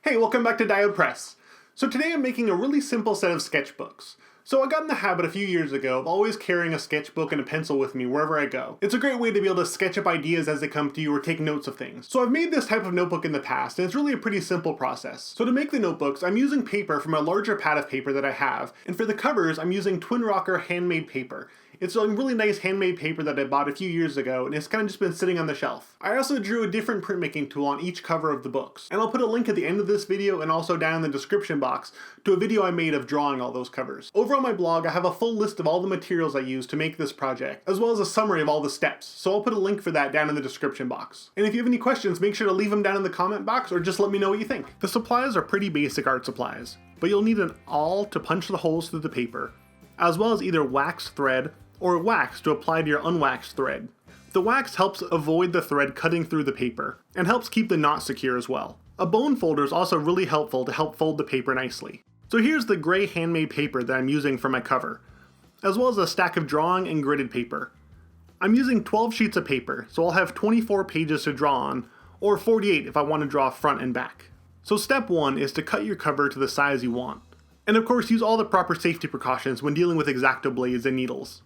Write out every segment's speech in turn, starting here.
Hey, welcome back to Diode Press. So today I'm making a really simple set of sketchbooks. So I got in the habit a few years ago of always carrying a sketchbook and a pencil with me wherever I go. It's a great way to be able to sketch up ideas as they come to you or take notes of things. So I've made this type of notebook in the past, and it's really a pretty simple process. So to make the notebooks, I'm using paper from a larger pad of paper that I have, and for the covers, I'm using Twin Rocker Handmade paper. It's a really nice handmade paper that I bought a few years ago, and it's kind of just been sitting on the shelf. I also drew a different printmaking tool on each cover of the books, and I'll put a link at the end of this video and also down in the description box to a video I made of drawing all those covers. Over on my blog, I have a full list of all the materials I used to make this project, as well as a summary of all the steps, so I'll put a link for that down in the description box. And if you have any questions, make sure to leave them down in the comment box or just let me know what you think. The supplies are pretty basic art supplies, but you'll need an awl to punch the holes through the paper, as well as either wax thread or wax to apply to your unwaxed thread. The wax helps avoid the thread cutting through the paper, and helps keep the knot secure as well. A bone folder is also really helpful to help fold the paper nicely. So here's the gray handmade paper that I'm using for my cover, as well as a stack of drawing and gridded paper. I'm using 12 sheets of paper, so I'll have 24 pages to draw on, or 48 if I want to draw front and back. So step 1 is to cut your cover to the size you want. And of course use all the proper safety precautions when dealing with X-Acto blades and needles.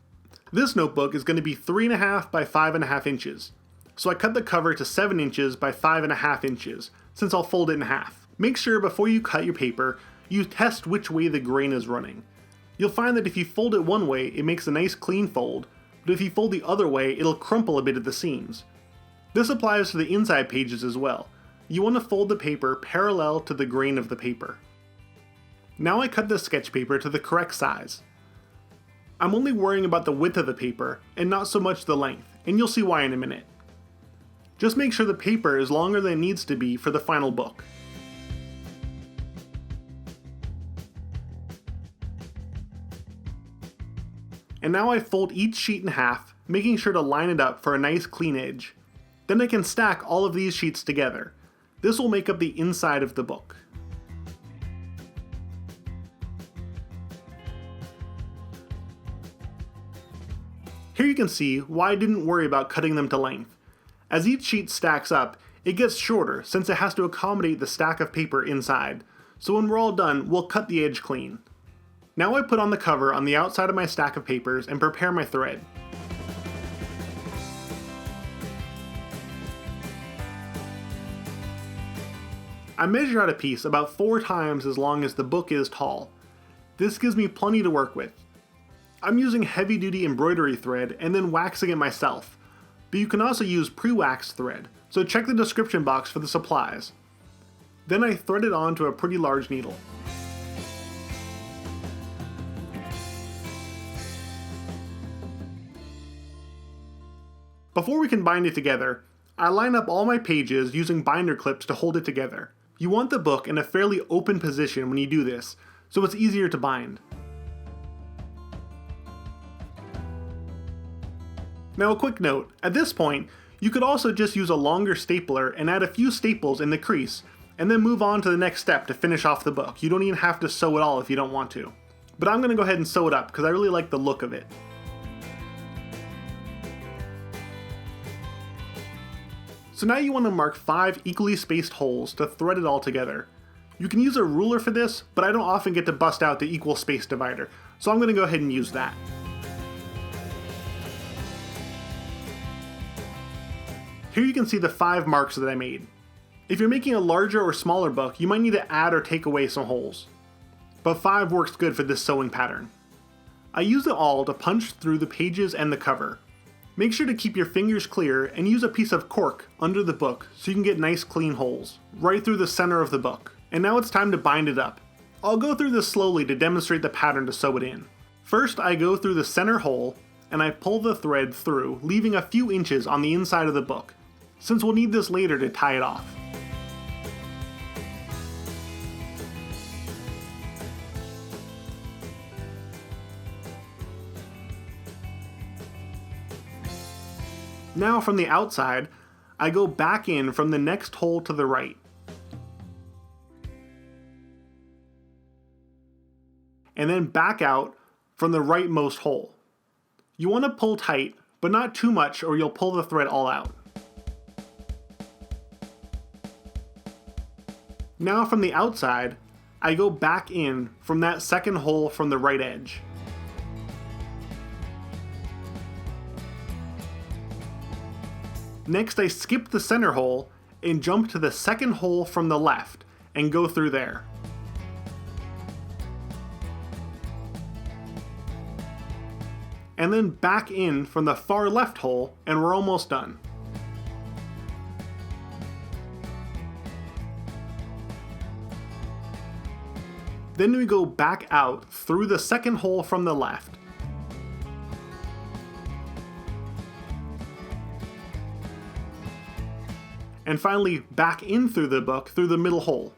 This notebook is going to be 3.5 by 5.5 inches, so I cut the cover to 7 inches by 5.5 inches, since I'll fold it in half. Make sure before you cut your paper, you test which way the grain is running. You'll find that if you fold it one way, it makes a nice clean fold, but if you fold the other way, it'll crumple a bit at the seams. This applies to the inside pages as well. You want to fold the paper parallel to the grain of the paper. Now I cut the sketch paper to the correct size. I'm only worrying about the width of the paper and not so much the length, and you'll see why in a minute. Just make sure the paper is longer than it needs to be for the final book. And now I fold each sheet in half, making sure to line it up for a nice clean edge. Then I can stack all of these sheets together. This will make up the inside of the book. Here you can see why I didn't worry about cutting them to length. As each sheet stacks up, it gets shorter since it has to accommodate the stack of paper inside, so when we're all done, we'll cut the edge clean. Now I put on the cover on the outside of my stack of papers and prepare my thread. I measure out a piece about 4 times as long as the book is tall. This gives me plenty to work with. I'm using heavy-duty embroidery thread and then waxing it myself, but you can also use pre-waxed thread, so check the description box for the supplies. Then I thread it onto a pretty large needle. Before we can bind it together, I line up all my pages using binder clips to hold it together. You want the book in a fairly open position when you do this, so it's easier to bind. Now a quick note, at this point, you could also just use a longer stapler and add a few staples in the crease, and then move on to the next step to finish off the book. You don't even have to sew it all if you don't want to. But I'm going to go ahead and sew it up because I really like the look of it. So now you want to mark 5 equally spaced holes to thread it all together. You can use a ruler for this, but I don't often get to bust out the equal space divider, so I'm going to go ahead and use that. Here you can see the 5 marks that I made. If you're making a larger or smaller book, you might need to add or take away some holes. But 5 works good for this sewing pattern. I use the awl to punch through the pages and the cover. Make sure to keep your fingers clear and use a piece of cork under the book so you can get nice clean holes, right through the center of the book. And now it's time to bind it up. I'll go through this slowly to demonstrate the pattern to sew it in. First I go through the center hole and I pull the thread through, leaving a few inches on the inside of the book, since we'll need this later to tie it off. Now from the outside, I go back in from the next hole to the right. And then back out from the rightmost hole. You want to pull tight, but not too much or you'll pull the thread all out. Now from the outside, I go back in from that second hole from the right edge. Next, I skip the center hole and jump to the second hole from the left and go through there. And then back in from the far left hole, and we're almost done. Then we go back out through the second hole from the left. And finally back in through the book through the middle hole.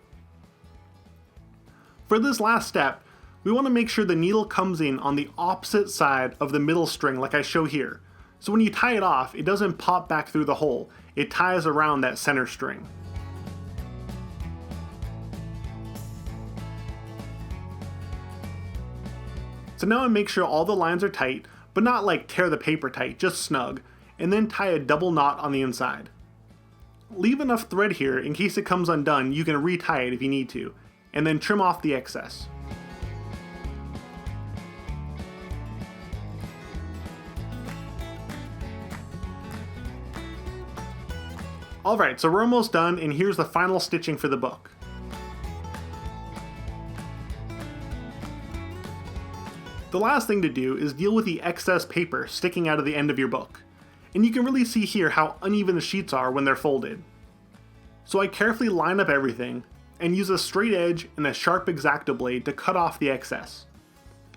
For this last step, we want to make sure the needle comes in on the opposite side of the middle string like I show here. So when you tie it off, it doesn't pop back through the hole, it ties around that center string. So now I make sure all the lines are tight, but not like tear the paper tight, just snug, and then tie a double knot on the inside. Leave enough thread here in case it comes undone, you can retie it if you need to, and then trim off the excess. Alright, so we're almost done, and here's the final stitching for the book. The last thing to do is deal with the excess paper sticking out of the end of your book. And you can really see here how uneven the sheets are when they're folded. So I carefully line up everything and use a straight edge and a sharp X-Acto blade to cut off the excess.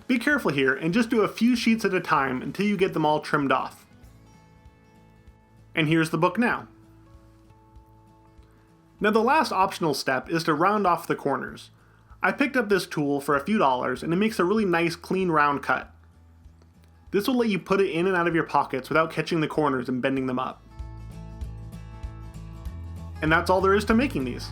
Be careful here and just do a few sheets at a time until you get them all trimmed off. And here's the book now. Now the last optional step is to round off the corners. I picked up this tool for a few dollars and it makes a really nice clean round cut. This will let you put it in and out of your pockets without catching the corners and bending them up. And that's all there is to making these.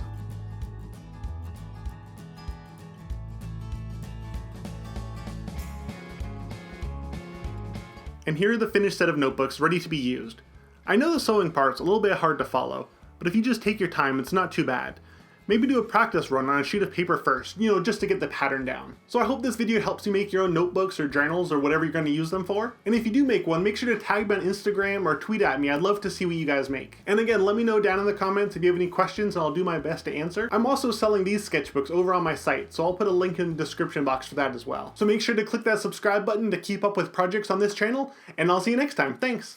And here are the finished set of notebooks ready to be used. I know the sewing part's a little bit hard to follow, but if you just take your time, it's not too bad. Maybe do a practice run on a sheet of paper first, just to get the pattern down. So I hope this video helps you make your own notebooks or journals or whatever you're going to use them for. And if you do make one, make sure to tag me on Instagram or tweet at me. I'd love to see what you guys make. And again, let me know down in the comments if you have any questions and I'll do my best to answer. I'm also selling these sketchbooks over on my site, so I'll put a link in the description box for that as well. So make sure to click that subscribe button to keep up with projects on this channel, and I'll see you next time. Thanks!